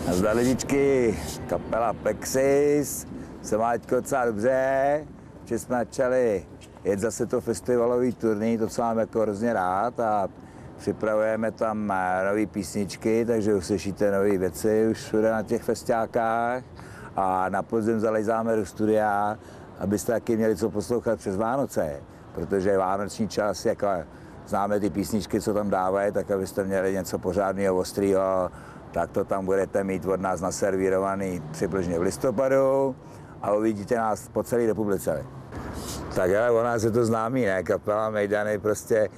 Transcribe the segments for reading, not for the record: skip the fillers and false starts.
Nazdar lidičky, kapela Plexis se má teďko docela dobře, že jsme začali jet zase to festivalový turný, to co mám jako hrozně rád a připravujeme tam nové písničky, takže uslyšíte nové věci už všude na těch festiákách a na podzim zalejzáme do studia, abyste taky měli co poslouchat přes Vánoce, protože vánoční čas, jako známe ty písničky, co tam dávají, tak abyste měli něco pořádného, ostrýho, tak to tam budete mít od nás naservírovaný přibližně v listopadu a uvidíte nás po celé republice. Tak ale o nás je to známý, ne? Kapela Mejdany prostě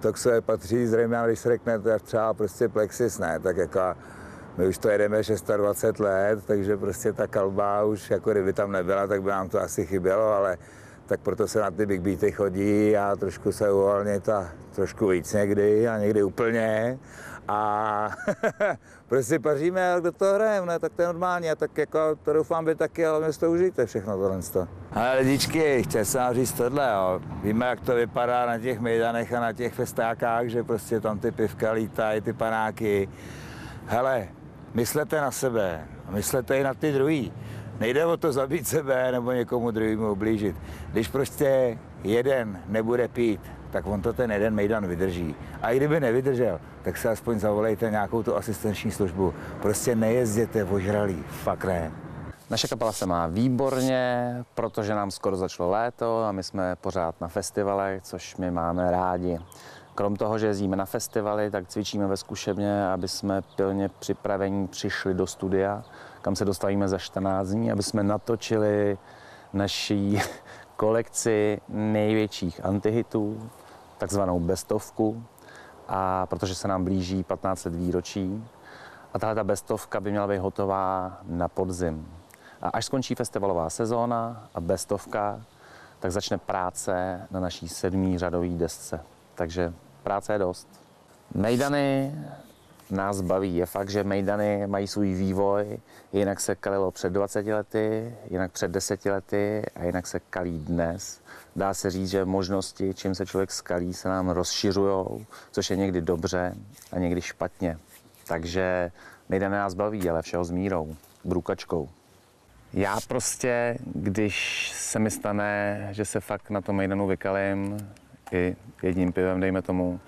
to k sobě patří zřejmě, když se řekne to třeba prostě Plexis, ne? Tak jako my už to jedeme 26 let, takže prostě ta kalba už jako kdyby tam nebyla, tak by nám to asi chybělo, ale tak proto se na ty big beaty chodí a trošku se uvolnit a trošku víc někdy a někdy úplně. A prostě paříme a do toho hrajeme, ne? Tak to je normální a tak jako to doufám by taky, ale mě to užijte všechno tohle. Ale lidičky, chtěl jsem vám říct tohle, jo. Víme, jak to vypadá na těch mejdanech a na těch festákách, že prostě tam ty pivka lítají, ty panáky. Hele, myslete na sebe, myslete i na ty druhý. Nejde o to zabít sebe nebo někomu druhému ublížit. Když prostě jeden nebude pít, tak on to ten jeden mejdan vydrží. A i kdyby nevydržel, tak se aspoň zavolejte nějakou tu asistenční službu. Prostě nejezděte ožralí, fakt ne. Naše kapela se má výborně, protože nám skoro začalo léto a my jsme pořád na festivalech, což my máme rádi. Krom toho, že jezdíme na festivaly, tak cvičíme ve zkušebně, aby jsme pilně připravení přišli do studia, kam se dostavíme za 14 dní, aby jsme natočili naší kolekci největších antihitů, takzvanou bestovku, a protože se nám blíží 15 let výročí. A tahle bestovka by měla být hotová na podzim. A až skončí festivalová sezóna a bestovka, tak začne práce na naší 7. řadové desce. Takže práce je dost. Mejdany nás baví. Je fakt, že mejdany mají svůj vývoj. Jinak se kalilo před 20 lety, jinak před 10 lety a jinak se kalí dnes. Dá se říct, že možnosti, čím se člověk skalí, se nám rozšiřujou, což je někdy dobře a někdy špatně. Takže mejdany nás baví, ale všeho s mírou, brukačkou. Já prostě, když se mi stane, že se fakt na tom mejdanu vykalím, i jedním pivem, dejme tomu,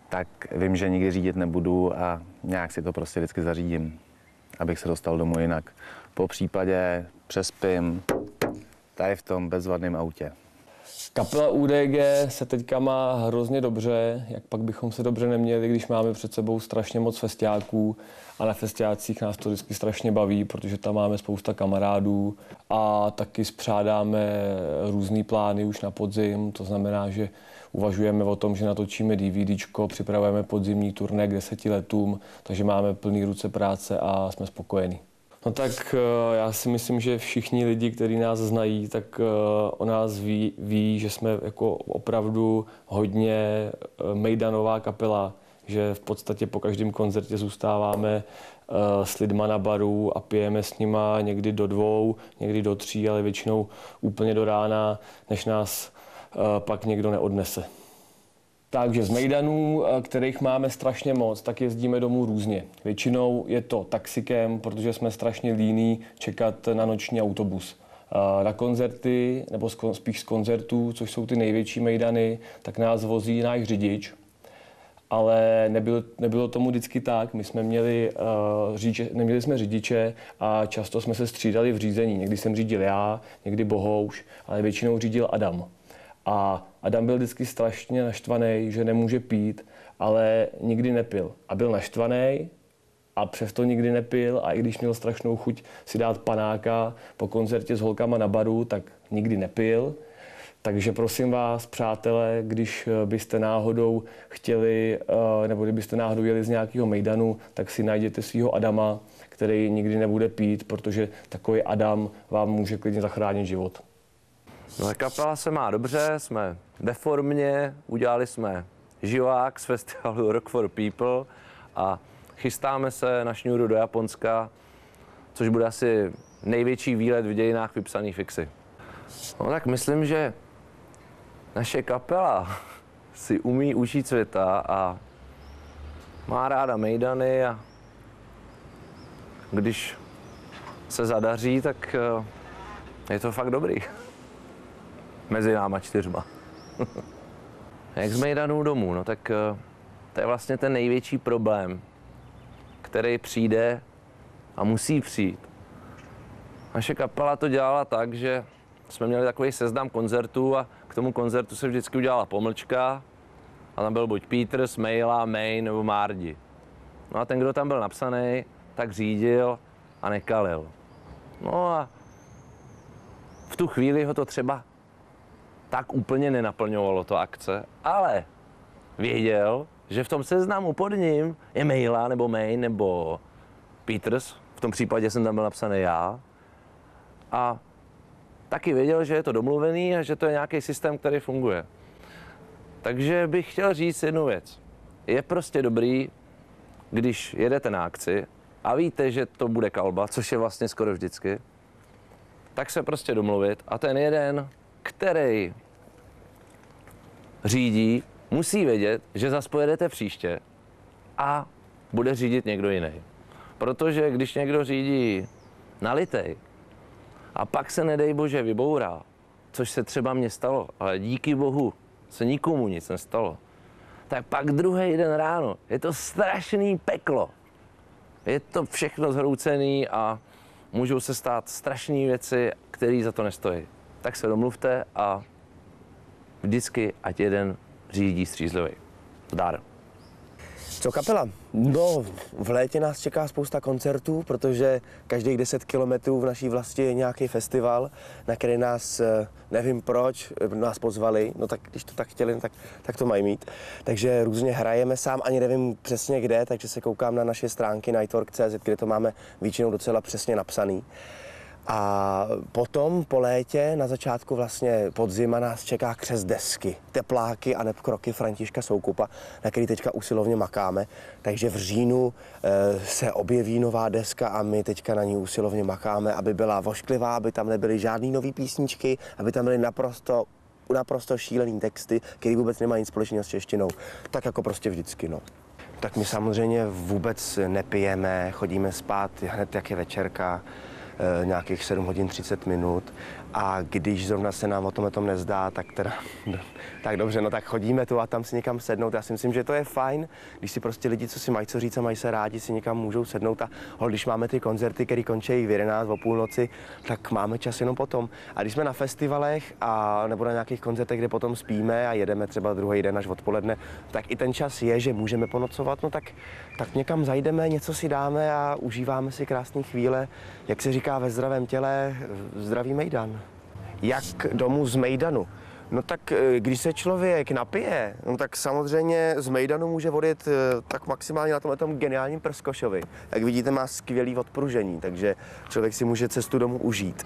tak vím, že nikdy řídit nebudu a nějak si to prostě vždycky zařídím, abych se dostal domů jinak. Po případě přespím tady v tom bezvadném autě. Kapela UDG se teďka má hrozně dobře, jak pak bychom se dobře neměli, když máme před sebou strašně moc festiáků a na festiácích nás to vždycky strašně baví, protože tam máme spousta kamarádů a taky spřádáme různý plány už na podzim, to znamená, že uvažujeme o tom, že natočíme DVDčko, připravujeme podzimní turné k 10 letům, takže máme plný ruce práce a jsme spokojení. No tak já si myslím, že všichni lidi, kteří nás znají, tak o nás ví, že jsme jako opravdu hodně mejdanová kapela, že v podstatě po každém koncertě zůstáváme s lidma na baru a pijeme s nima někdy do 2, někdy do 3, ale většinou úplně do rána, než nás pak někdo neodnese. Takže z mejdanů, kterých máme strašně moc, tak jezdíme domů různě. Většinou je to taxikem, protože jsme strašně líní čekat na noční autobus. Na koncerty, nebo spíš z koncertů, což jsou ty největší mejdany, tak nás vozí náš řidič. Ale nebylo tomu vždycky tak. My jsme neměli jsme řidiče a často jsme se střídali v řízení. Někdy jsem řídil já, někdy Bohouš, ale většinou řídil Adam. A Adam byl vždycky strašně naštvaný, že nemůže pít, ale nikdy nepil. A byl naštvaný a přesto nikdy nepil a i když měl strašnou chuť si dát panáka po koncertě s holkama na baru, tak nikdy nepil. Takže prosím vás, přátelé, když byste náhodou chtěli, nebo kdybyste náhodou jeli z nějakého mejdanu, tak si najděte svého Adama, který nikdy nebude pít, protože takový Adam vám může klidně zachránit život. No, kapela se má dobře, jsme ve formě, udělali jsme živák z festivalu Rock for People a chystáme se na šňůru do Japonska, což bude asi největší výlet v dějinách vypsaný fixy. No tak myslím, že naše kapela si umí užít světa a má ráda mejdany a když se zadaří, tak je to fakt dobrý. Mezi náma 4. Jak z Mejdanu domů, no tak to je vlastně ten největší problém, který přijde a musí přijít. Naše kapela to dělala tak, že jsme měli takový seznam koncertů a k tomu koncertu se vždycky udělala pomlčka a tam byl buď Peters, Mejla, Main nebo Mardi. No a ten, kdo tam byl napsaný, tak řídil a nekalil. No a v tu chvíli ho to třeba tak úplně nenaplňovalo to akce, ale věděl, že v tom seznamu pod ním je Mejla nebo Main nebo Peters. V tom případě jsem tam byl napsaný já. A taky věděl, že je to domluvený a že to je nějaký systém, který funguje. Takže bych chtěl říct jednu věc. Je prostě dobrý, když jedete na akci a víte, že to bude kalba, což je vlastně skoro vždycky, tak se prostě domluvit a ten jeden, který řídí, musí vědět, že zas pojedete příště a bude řídit někdo jiný. Protože když někdo řídí nalitej a pak se nedej bože vybourá, což se třeba mně stalo, ale díky bohu se nikomu nic nestalo, tak pak druhý den ráno je to strašný peklo. Je to všechno zhroucený a můžou se stát strašné věci, které za to nestojí. Tak se domluvte a vždycky ať jeden řídí střízlivý. Zdar. Co kapela? No, v létě nás čeká spousta koncertů, protože každých 10 kilometrů v naší vlasti je nějaký festival, na který nás, nevím proč, nás pozvali, no tak když to tak chtěli, tak to mají mít. Takže různě hrajeme sám, ani nevím přesně kde, takže se koukám na naše stránky nightwork.cz, kde to máme většinou docela přesně napsaný. A potom po létě, na začátku vlastně podzima, nás čeká křest desky, tepláky a neb kroky Františka Soukupa, na který teďka usilovně makáme. Takže v říjnu se objeví nová deska a my teďka na ní usilovně makáme, aby byla vošklivá, aby tam nebyly žádný nový písničky, aby tam byly naprosto šílený texty, který vůbec nemají nic společného s češtinou. Tak jako prostě vždycky, no. Tak my samozřejmě vůbec nepijeme, chodíme spát hned, jak je večerka, nějakých 7 hodin 30 minut a když zrovna se nám o tom nezdá, tak teda, tak dobře, no tak chodíme tu a tam si někam sednout. Já si myslím, že to je fajn, když si prostě lidi, co si mají co říct a mají se rádi, si někam můžou sednout a když máme ty koncerty, které končí v 11 o půlnoci, tak máme čas jenom potom. A když jsme na festivalech a nebo na nějakých koncertech, kde potom spíme a jedeme třeba druhý den až odpoledne, tak i ten čas je, že můžeme ponocovat, no tak někam zajdeme, něco si dáme a užíváme si krásné chvíle, jak se říká ve zdravém těle, zdravý mejdan. Jak domů z mejdanu? No tak když se člověk napije, no tak samozřejmě z mejdanu může odjet tak maximálně na tom geniálním prskošovi. Jak vidíte, má skvělý odpružení, takže člověk si může cestu domů užít.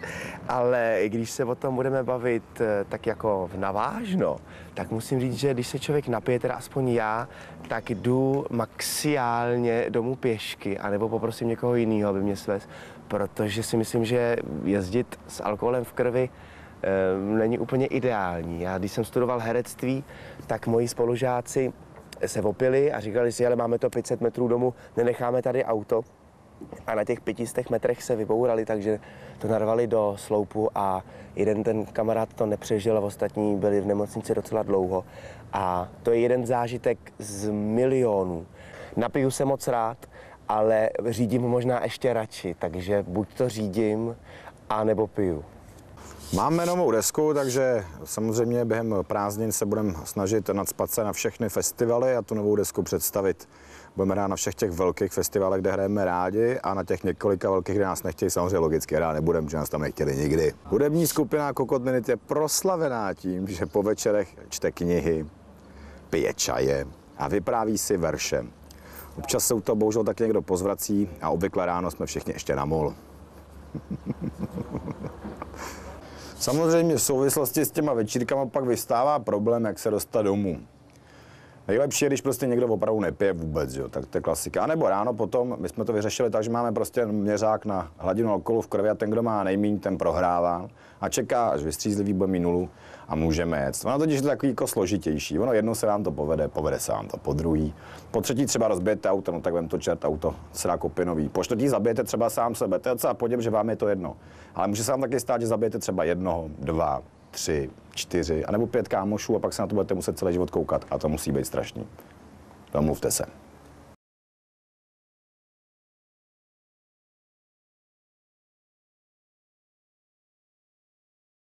Ale když se o tom budeme bavit tak jako navážno, tak musím říct, že když se člověk napije, teda aspoň já, tak jdu maximálně domů pěšky, anebo poprosím někoho jiného, aby mě svez, protože si myslím, že jezdit s alkoholem v krvi není úplně ideální. Já když jsem studoval herectví, tak moji spolužáci se opili a říkali si, ale máme to 500 metrů domů, nenecháme tady auto. A na těch 500 metrech se vybourali, takže to narvali do sloupu a jeden ten kamarád to nepřežil a ostatní byli v nemocnici docela dlouho. A to je jeden zážitek z milionů. Napiju se moc rád, ale řídím možná ještě radši, takže buď to řídím, anebo piju. Máme novou desku, takže samozřejmě během prázdnin se budeme snažit nacpat se na všechny festivaly a tu novou desku představit. Budeme hrát na všech těch velkých festivalech, kde hrajeme rádi a na těch několika velkých, kde nás nechtějí, samozřejmě logicky hrát nebudeme, protože nás tam nechtěli nikdy. Hudební skupina Kokot Minute je proslavená tím, že po večerech čte knihy, pije čaje a vypráví si verše. Občas se to bohužel taky někdo pozvrací a obvykle ráno jsme všichni ještě na mol. Samozřejmě v souvislosti s těma večírkama pak vystává problém, jak se dostat domů. Nejlepší je, když prostě někdo opravdu nepije vůbec, jo, tak to je klasika. A nebo ráno potom, my jsme to vyřešili tak, že máme prostě měřák na hladinu alkoholu v krvi a ten, kdo má nejméně, ten prohrává a čeká, až vystřízlivý bude mít nulu a můžeme jet. Ono totiž je to takový jako složitější. Ono jednou se vám to povede se vám to po druhý. Po třetí třeba rozbijete auto, no tak vem to čert auto, srakopinový. Po čtvrtý zabijete třeba sám sebe, to je docela podív, že vám je to jedno. Ale může se vám taky stát, že zabijete třeba 1, 2, 3, 4, anebo 5 kámošů a pak se na to budete muset celý život koukat a to musí být strašný. Domluvte se.